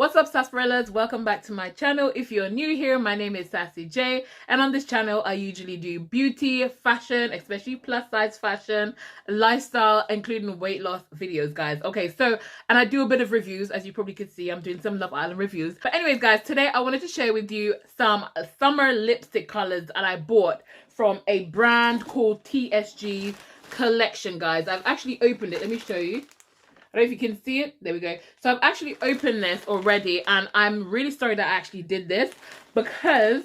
What's up, sarsaparillas? Welcome back to my channel. If you're new here, my name is Sassy J, and on this channel I usually do beauty, fashion, especially plus size fashion, lifestyle, including weight loss videos, guys. Okay, so, and I do a bit of reviews. As you probably could see, I'm doing some Love Island reviews. But anyways, guys, today I wanted to share with you some summer lipstick colors that I bought from a brand called TSG Collection, guys. I've actually opened it. Let me show you. I don't know if you can see it. There we go. So I've actually opened this already, and I'm really sorry that I actually did this because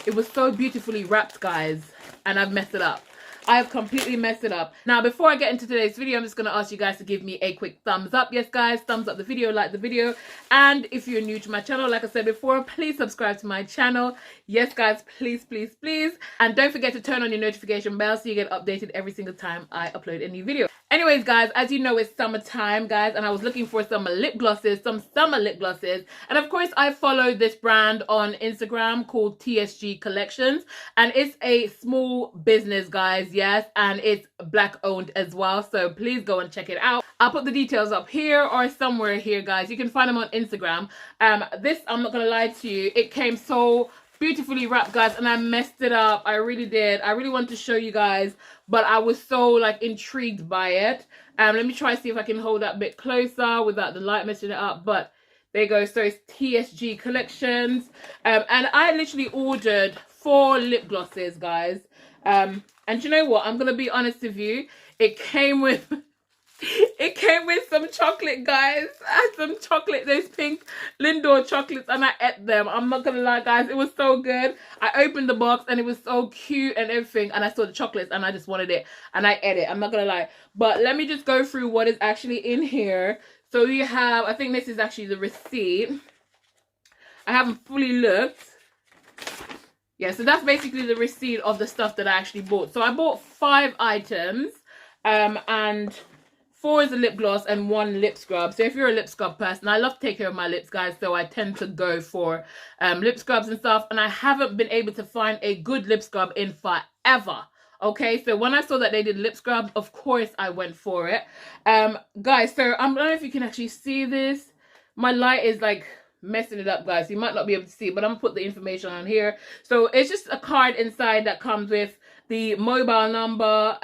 it was so beautifully wrapped, guys, and I've messed it up. I have completely messed it up. Now, before I get into today's video, I'm just going to ask you guys to give me a quick thumbs up. Yes, guys, thumbs up the video, like the video. And if you're new to my channel, like I said before, please subscribe to my channel. Yes, guys, please, please, please. And don't forget to turn on your notification bell so you get updated every single time I upload a new video. Anyways, guys, as you know, it's summertime, guys, and I was looking for some lip glosses, some summer lip glosses. And of course, I follow this brand on Instagram called TSG Collections, and it's a small business, guys, yes, and it's Black owned as well. So please go and check it out. I'll put the details up here or somewhere here, guys. You can find them on Instagram. This, I'm not gonna lie to you, it came so beautifully wrapped, guys, and I messed it up. I really did. I really wanted to show you guys, but I was so like intrigued by it. Let me try to see if I can hold that a bit closer without the light messing it up. But there you go. So it's TSG Collections, and I literally ordered 4 lip glosses, guys. And you know what, I'm gonna be honest with you, it came with some chocolate, guys. I had some chocolate, those pink Lindor chocolates, and I ate them. I'm not gonna lie, guys, it was so good. I opened the box and it was so cute and everything, and I saw the chocolates and I just wanted it and I ate it. I'm not gonna lie. But let me just go through what is actually in here. So you have, I think this is actually the receipt. I haven't fully looked. Yeah, so that's basically the receipt of the stuff that I actually bought. So I bought 5 items, and 4 is a lip gloss and 1 lip scrub. So if you're a lip scrub person, I love to take care of my lips, guys, so I tend to go for lip scrubs and stuff. And I haven't been able to find a good lip scrub in forever. Okay, so when I saw that they did lip scrubs, of course I went for it. Guys, so I don't know if you can actually see this. My light is like messing it up, guys. You might not be able to see it, but I'm gonna put the information on here. So it's just a card inside that comes with the mobile number.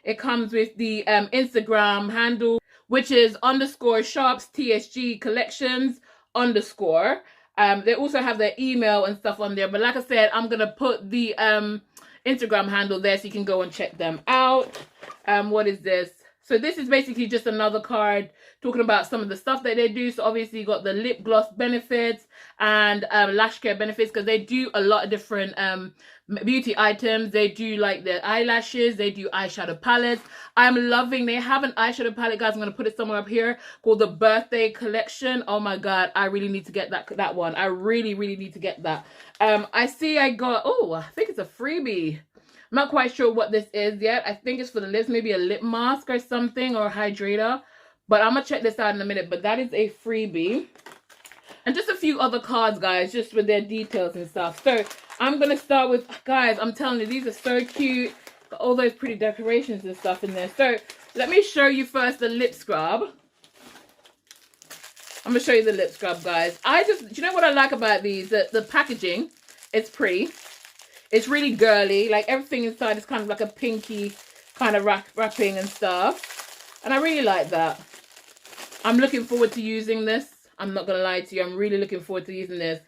It comes with the Instagram handle, which is _shops TSG Collections _. They also have their email and stuff on there, but like I said, I'm gonna put the Instagram handle there so you can go and check them out. What is this? So this is basically just another card talking about some of the stuff that they do. So obviously you got the lip gloss benefits and lash care benefits, because they do a lot of different beauty items. They do like the eyelashes, they do eyeshadow palettes. I'm loving, they have an eyeshadow palette, guys. I'm going to put it somewhere up here, called the Birthday Collection. Oh my god, I really need to get that one. I really need to get that. I see I got, oh, I think it's a freebie. I'm not quite sure what this is yet. I think it's for the lips, maybe a lip mask or something, or a hydrator. But I'm going to check this out in a minute. But that is a freebie. And just a few other cards, guys, just with their details and stuff. So I'm going to start with, guys, I'm telling you, these are so cute. Got all those pretty decorations and stuff in there. So let me show you first the lip scrub. I'm going to show you the lip scrub, guys. Do you know what I like about these? The packaging is pretty. It's really girly. Like, everything inside is kind of like a pinky kind of wrapping and stuff. And I really like that. I'm looking forward to using this. I'm not going to lie to you. I'm really looking forward to using this.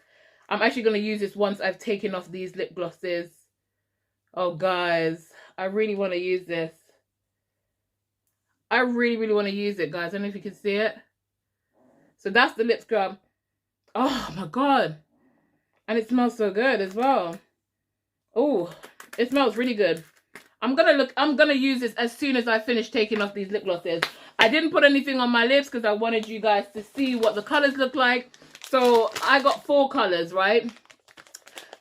I'm actually going to use this once I've taken off these lip glosses. Oh, guys. I really want to use this. I really want to use it, guys. I don't know if you can see it. So that's the lip scrub. Oh, my God. And it smells so good as well. Oh, it smells really good. I'm gonna use this as soon as I finish taking off these lip glosses. I didn't put anything on my lips because I wanted you guys to see what the colors look like. So I got 4 colors, right?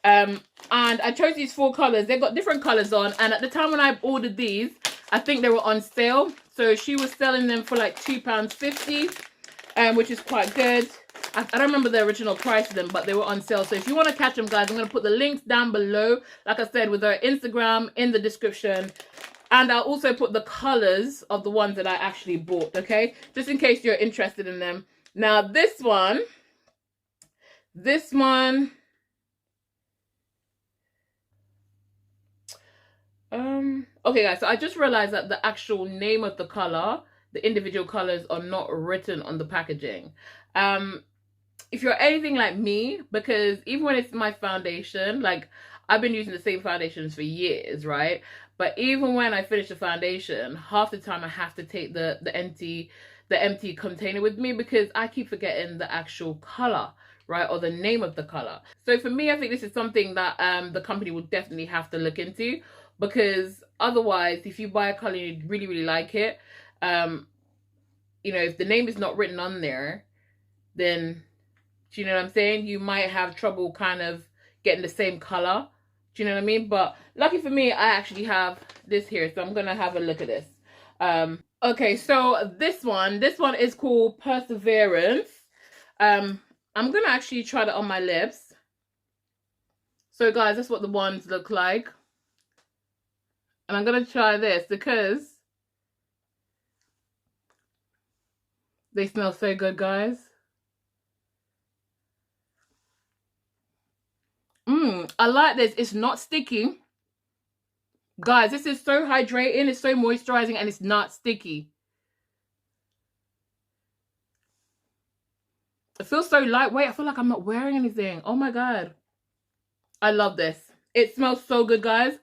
And I chose these 4 colors. They got different colors on, and at the time when I ordered these, I think they were on sale. So she was selling them for like £2.50, which is quite good. I don't remember the original price of them, but they were on sale. So if you want to catch them, guys, I'm going to put the links down below, like I said, with her Instagram in the description. And I'll also put the colors of the ones that I actually bought, okay? Just in case you're interested in them. Now, this one This one, okay guys, so I just realized that the actual name of the color, the individual colors are not written on the packaging. If you're anything like me, because even when it's my foundation, like I've been using the same foundations for years, right? But even when I finish the foundation, half the time I have to take the empty container with me because I keep forgetting the actual color, right? Or the name of the color. So for me, I think this is something that the company will definitely have to look into, because otherwise, if you buy a color and you really, really like it, you know, if the name is not written on there, then, do you know what I'm saying? You might have trouble kind of getting the same color. Do you know what I mean? But lucky for me, I actually have this here. So I'm going to have a look at this. Okay, so this one is called Perseverance. I'm going to actually try that on my lips. So guys, that's what the ones look like. And I'm going to try this because they smell so good, guys. I like this. It's not sticky. Guys, this is so hydrating. It's so moisturizing and it's not sticky. It feels so lightweight. I feel like I'm not wearing anything. Oh my God. I love this. It smells so good, guys.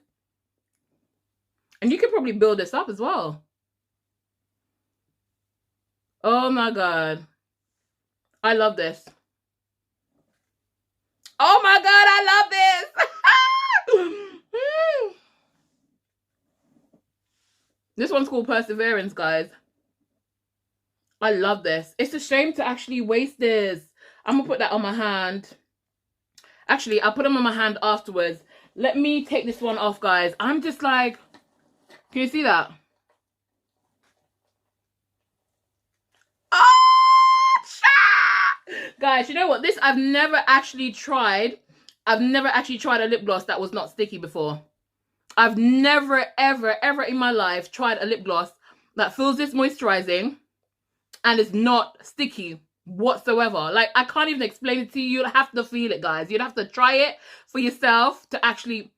And you can probably build this up as well. Oh my God. I love this. Oh my God, I love this. This one's called Perseverance, guys. I love this. It's a shame to actually waste this. I'm going to put that on my hand. Actually, I'll put them on my hand afterwards. Let me take this one off, guys. I'm just like, can you see that? Guys, you know what? This I've never actually tried. I've never actually tried a lip gloss that was not sticky before. I've never, ever, ever in my life tried a lip gloss that feels this moisturizing and is not sticky whatsoever. Like, I can't even explain it to you. You'd have to feel it, guys. You'd have to try it for yourself to actually...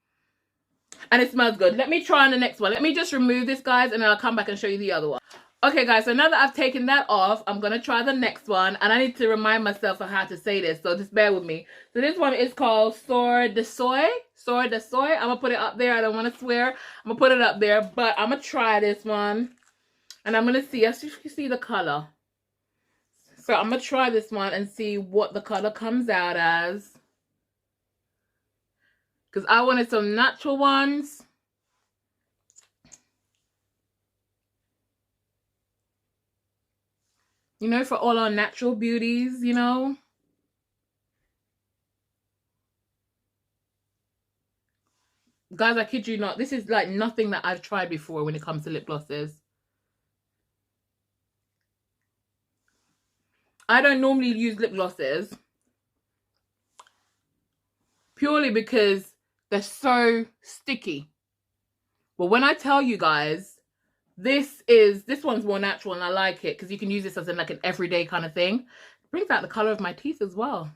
And it smells good. Let me try on the next one. Let me just remove this, guys, and then I'll come back and show you the other one. Okay, guys, so now that I've taken that off, I'm going to try the next one. And I need to remind myself of how to say this, so just bear with me. So this one is called Sur de Soy. Sur de Soy. I'm going to put it up there. I don't want to swear. I'm going to put it up there, but I'm going to try this one. And I'm going to see, as you can see the color. So I'm going to try this one and see what the color comes out as. Because I wanted some natural ones. You know, for all our natural beauties, you know. Guys, I kid you not. This is like nothing that I've tried before when it comes to lip glosses. I don't normally use lip glosses. Purely because they're so sticky. But when I tell you guys, this one's more natural and I like it because you can use this as like an everyday kind of thing. It brings out the color of my teeth as well.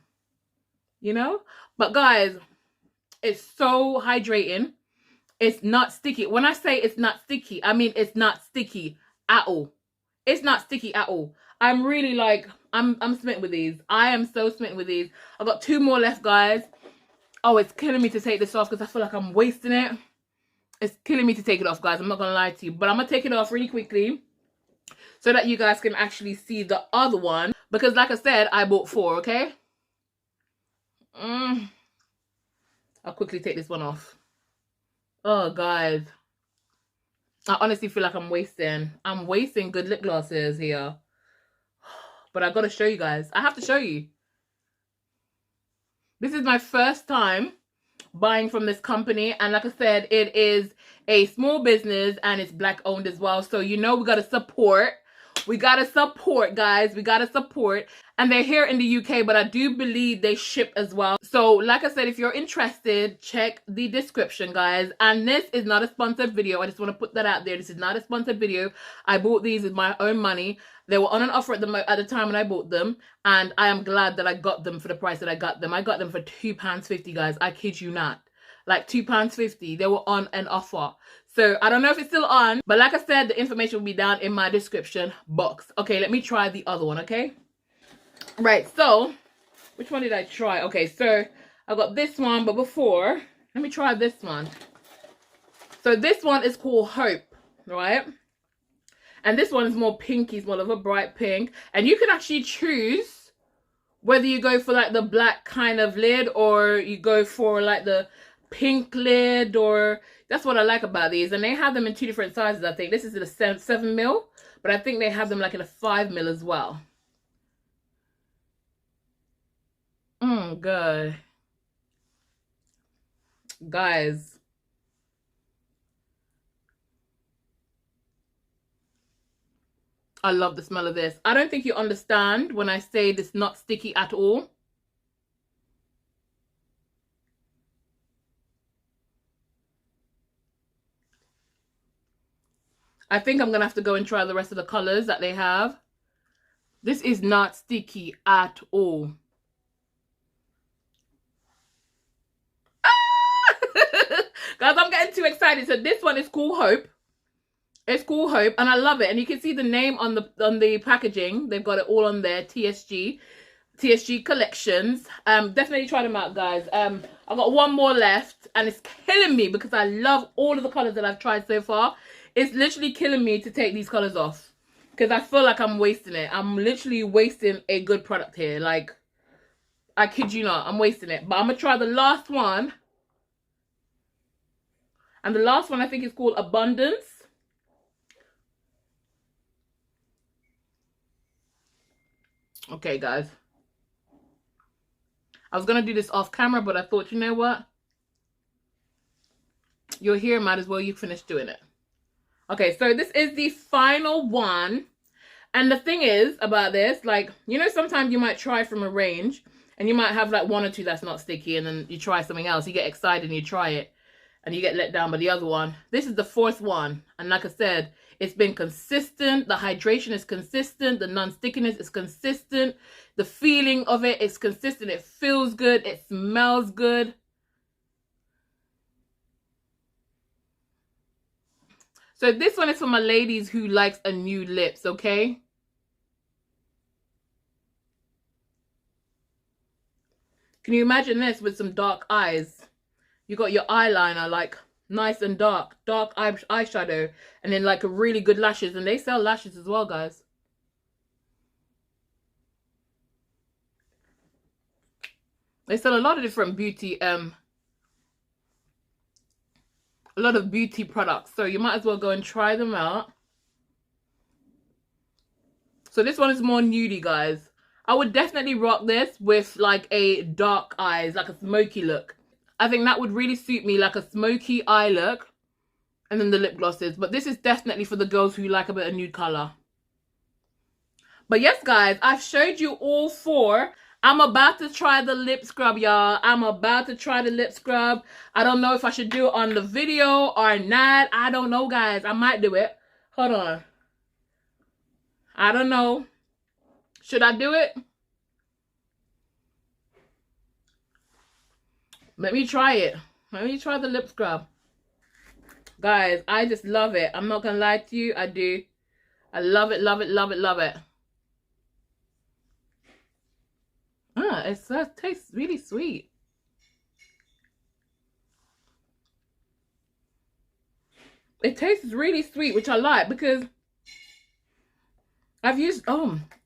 You know? But guys, it's so hydrating. It's not sticky. When I say it's not sticky, I mean it's not sticky at all. It's not sticky at all. I'm really like, I'm smitten with these. I am so smitten with these. I've got 2 more left, guys. Oh, it's killing me to take this off because I feel like I'm wasting it. It's killing me to take it off, guys. I'm not going to lie to you. But I'm going to take it off really quickly so that you guys can actually see the other one. Because like I said, I bought 4, okay? I'll quickly take this one off. Oh, guys. I honestly feel like I'm wasting. I'm wasting good lip glosses here. But I got to show you guys. I have to show you. This is my first time buying from this company, and like I said, it is a small business and it's Black owned as well, so you know we gotta support, guys, we gotta support. and they're here in the UK, but I do believe they ship as well. So like I said, if you're interested, check the description, guys. And this is not a sponsored video. I just want to put that out there. This is not a sponsored video. I bought these with my own money. They were on an offer at the time when I bought them, and I am glad that I got them for the price that I got them. I got them for £2.50, guys. I kid you not. Like £2.50. They were on an offer. So I don't know if it's still on, but like I said, the information will be down in my description box. Okay, let me try the other one, okay? Right, so which one did I try? Okay, so I got this one, but before, let me try this one. So this one is called Hope, right? And this one is more pinky, it's more of a bright pink. And you can actually choose whether you go for like the black kind of lid or you go for like the pink lid, or that's what I like about these. And they have them in 2 different sizes, I think. This is in a 7mm, but I think they have them like in a 5mm as well. Good. Guys. I love the smell of this. I don't think you understand when I say this not sticky at all. I think I'm going to have to go and try the rest of the colors that they have. This is not sticky at all. Guys, I'm getting too excited. So this one is called Hope. It's called Hope, and I love it. And you can see the name on the packaging. They've got it all on there. TSG Collections. Definitely try them out, guys. I've got one more left, and it's killing me because I love all of the colors that I've tried so far. It's literally killing me to take these colors off because I feel like I'm wasting it. I'm literally wasting a good product here. Like, I kid you not, I'm wasting it. But I'm gonna try the last one. And the last one I think is called Abundance. Okay, guys. I was going to do this off camera, but I thought, you know what? You're here, might as well you finish doing it. Okay, so this is the final one. And the thing is about this, like, you know, sometimes you might try from a range and you might have like 1 or 2 that's not sticky, and then you try something else. You get excited and you try it and you get let down by the other one. This is the 4th one. And like I said, it's been consistent. The hydration is consistent. The non-stickiness is consistent. The feeling of it is consistent. It feels good. It smells good. So this one is for my ladies who likes a nude lips, okay? Can you imagine this with some dark eyes? You got your eyeliner like nice and dark eyeshadow, and then like a really good lashes, and they sell lashes as well, guys. They sell a lot of different beauty, a lot of beauty products, so you might as well go and try them out. So this one is more nudie, guys. I would definitely rock this with like a dark eyes, like a smoky look. I think that would really suit me, like a smoky eye look. And then the lip glosses. But this is definitely for the girls who like a bit of nude color. But yes, guys, I've showed you all 4. I'm about to try the lip scrub, y'all. I'm about to try the lip scrub. I don't know if I should do it on the video or not. I don't know, guys. I might do it. Hold on. I don't know. Should I do it? Let me try it. Let me try the lip scrub. Guys, I just love it. I'm not going to lie to you. I do. I love it, love it, love it, love it. It tastes really sweet. It tastes really sweet, which I like because I've used,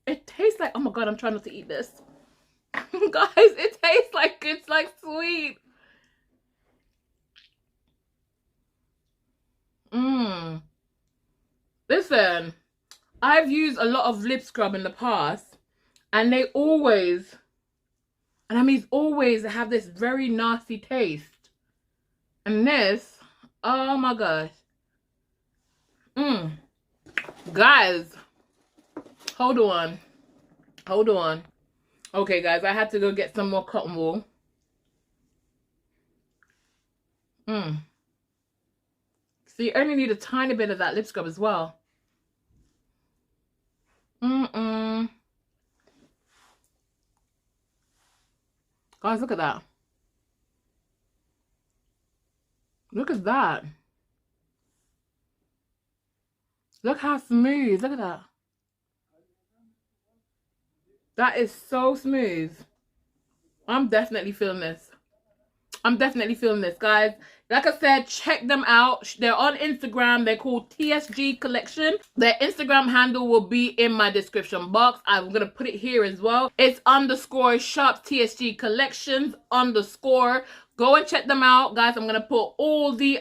it tastes like, oh my God, I'm trying not to eat this. Guys, it tastes like, it's like sweet. Listen, I've used a lot of lip scrub in the past, and they always, and I mean always, have this very nasty taste. And this, oh my gosh. Guys, hold on. Hold on. Okay, guys, I had to go get some more cotton wool. So you only need a tiny bit of that lip scrub as well. Guys, look at that. Look at that. Look how smooth. Look at that. That is so smooth. I'm definitely feeling this. I'm definitely feeling this, guys. Like I said, check them out. They're on Instagram. They're called TSG Collection. Their Instagram handle will be in my description box. I'm going to put it here as well. It's _ shop TSG Collections _ Go and check them out, guys. I'm going to put all the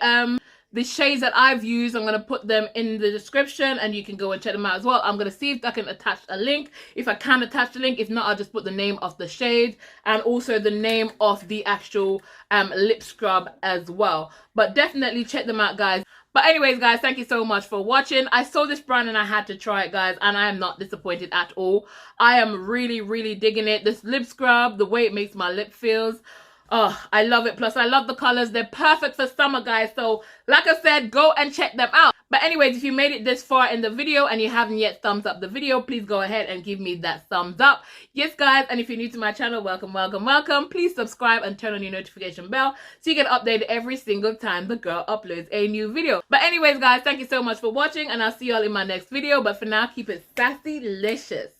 shades that I've used. I'm going to put them in the description and you can go and check them out as well. I'm going to see if I can attach a link. If I can attach the link, if not, I'll just put the name of the shade and also the name of the actual lip scrub as well. But definitely check them out, guys. But anyways, guys, thank you so much for watching. I saw this brand and I had to try it, guys, and I am not disappointed at all. I am really, really digging it. This lip scrub, the way it makes my lip feels, oh, I love it. Plus, I love the colors. They're perfect for summer, guys. So, like I said, go and check them out. But anyways, if you made it this far in the video and you haven't yet thumbs up the video, please go ahead and give me that thumbs up. Yes, guys. And if you're new to my channel, welcome, welcome, welcome. Please subscribe and turn on your notification bell so you get updated every single time the girl uploads a new video. But anyways, guys, thank you so much for watching and I'll see y'all in my next video. But for now, keep it sassy-licious.